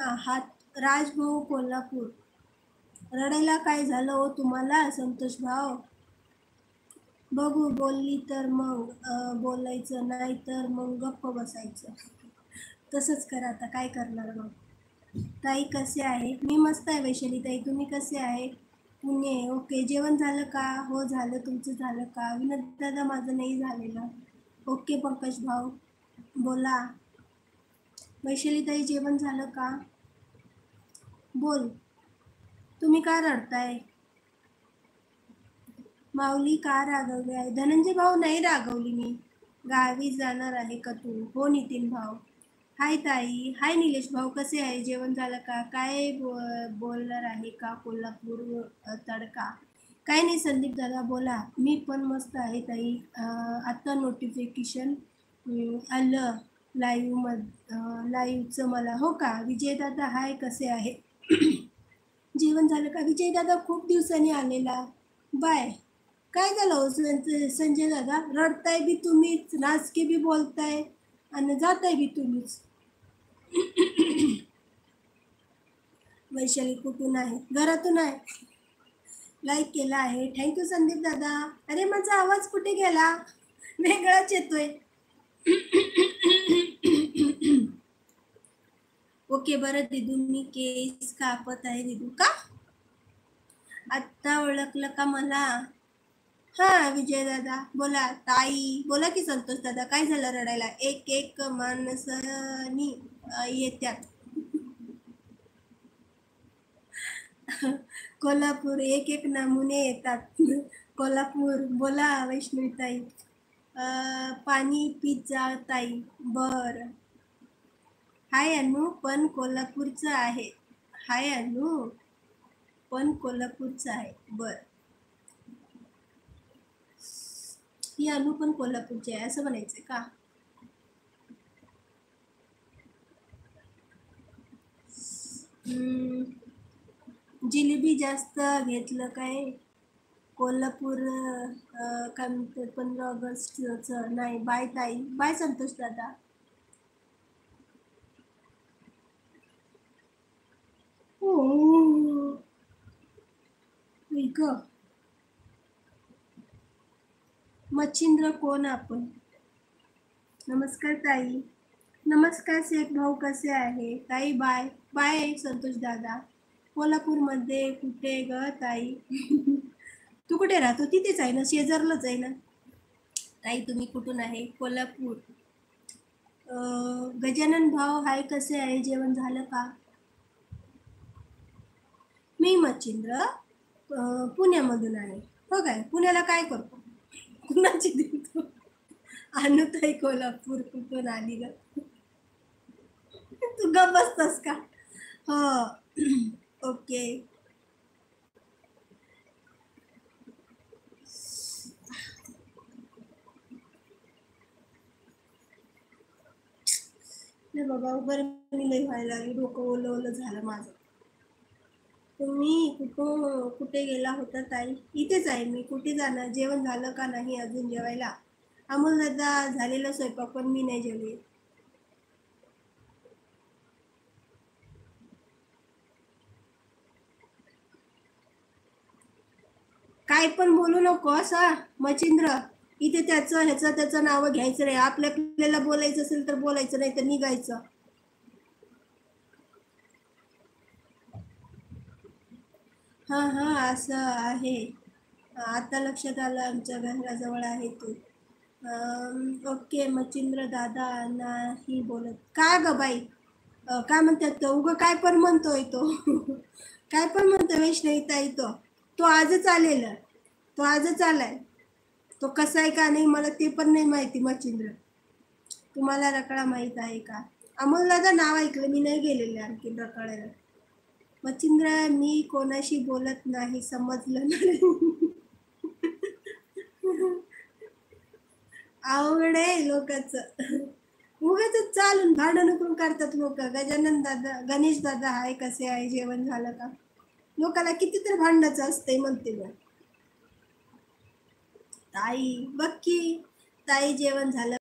आहात राजभाऊ कोल्हापूर. रडायला काय झालं हो तुम्हाला संतोष भाऊ? बघू बोलली तर मग बोलायचं, नाही तर मग गप्प बसायचं. तसंच करा आता, काय करणार मग. ताई कसे आहे? मी मस्त आहे वैशाली ताई, तुम्ही कसे आहे? पुणे. ओके, जेवण झालं का? हो झालं. तुमचं झालं का? विनोद दादा माझं नाही झालेलं. ओके पंकज भाऊ बोला. वैशाली ताई जेवण झालं का? बोल. तुम्ही का रडताय? माऊली का रागवली आहे? धनंजय भाऊ नाही रागवली मी. गावी जाणार आहे का तू? हो नितीन भाऊ. हाय ताई. हाय निलेश भाऊ, कसे आहे? जेवण झालं का? काय बोलणार आहे का कोल्हापूर तडका? काय नाही संदीप दादा बोला. मी पण मस्त आहे ताई. आत्ता नोटिफिकेशन आलं लाईव्हचं मला. हो का? विजय दादा हाय, कसे आहे? जेवण झालं का? विजय दादा खूप दिवसांनी आलेला. बाय. काय झालं हो संजय दादा? रडताय बी तुम्हीच, नाचके बी बोलताय आणि जाताय बी तुम्हीच. वैशाली कुठून आहे? घरातून आहे. लाईक केला आहे, थँक्यू संदीप दादा. अरे माझा आवाज कुठे गेला? वेगळाच येतोय. ओके बरं दिदू, मी केस कापत आहे. दिदू का? आत्ता ओळखलं का मला? हा विजय दादा बोला. ताई बोला की संतोष दादा, काय झालं रडायला? एक एक माणसानी येत्यात. कोल्हापूर एक एक नमुने येतात. कोल्हापूर बोला वैष्णवी ताई. पाणी पित जा ताई. बर. हाय अनु, पण कोल्हापूरचं आहे. हाय अनु, पण कोल्हापूरचं आहे. बर. ही अनु पण कोल्हापूरची आहे असं म्हणायचंय का? जिलेबी जास्त घेतलं काय? कोल्हापूर काय म्हणते 15 ऑगस्टचं नाही. बाय ताई. बाय संतोष दादा. मच्छिंद्र कोण आपण? नमस्कार ताई. नमस्कार शेख भाऊ, कसे आहे? ताई बाय. बाय संतोष दादा. कोल्हापूरमध्ये कुठे ग ताई? तू कुठे राहतो? तिथेच आहे ना, शेजारलाच आहे ना. ताई तुम्ही कुठून आहे? कोल्हापूर. गजानन भाऊ हाय, कसे आहे? जेवण झालं का? मी मच्छिंद्र पुण्यामधून आहे. हो काय? पुण्याला काय करतो? कुणाची देतो? अनुताई कोल्हापूर कुठून आली ग? तू गप बसतस का? हो. ओके. नाही बाबा, गरमी लई व्हायला लागली, डोकं ओलं ओलं झालं माझं. तुम्ही कुठे गेला होता ताई? इथेच आहे मी. कुठे जाणार? जेवण झालं का नाही अजून जेवायला? अमोल दादा झालेला स्वयंपाक, पण मी नाही जेवले. काय पण बोलू नको असं मच्छिंद्र. इथे त्याचं नाव घ्यायचं नाही. आपल्याला बोलायचं असेल तर बोलायचं, नाही तर निघायचं. हा हा असं आहे. आता लक्षात आलं, आमच्या घराजवळ आहे तू. ओके मच्छिंद्र दादा नाही बोलत का ग बाई? काय म्हणतात तो? उगं काय पण म्हणतोय तो. काय पण म्हणतो वैष्णवी ताई. तो आजच आलेला. तो आजच आलाय. तो कसा आहे का नाही मला ते पण नाही माहिती. मच्छिंद्र तुम्हाला रकळा माहित आहे का? अमोल दादा नाव ऐकलं, मी नाही गेलेले आणखी रकळ्याला. मच्छिंद्र मी कोणाशी बोलत नाही, समजलं ना? आवड आहे लोकांचं. उगाच चालून भांडण करून करतात लोक. गजानन दादा, गणेश दादा हाय, कसे आहे? जेवण झालं का? लोकाला किती तर भांडणाचं असतंय म्हणते मी. ताई बघ की. ताई जेवण झालं